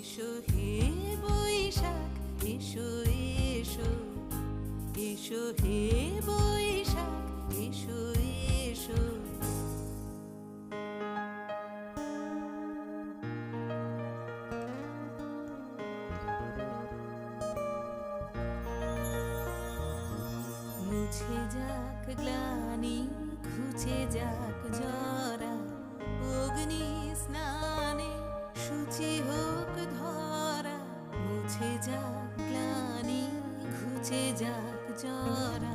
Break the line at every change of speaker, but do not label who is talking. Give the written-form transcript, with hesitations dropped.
এসো হে বৈশাখ, এসো এসো, এসো হে বৈশাখ, এসো এসো। মুছে যাক গ্লানি, ঘুচে যাক জরা, অগ্নি স্নানে শুচি হোক ধরা। মুছে যাক গ্লানি, ঘুচে যাক জরা,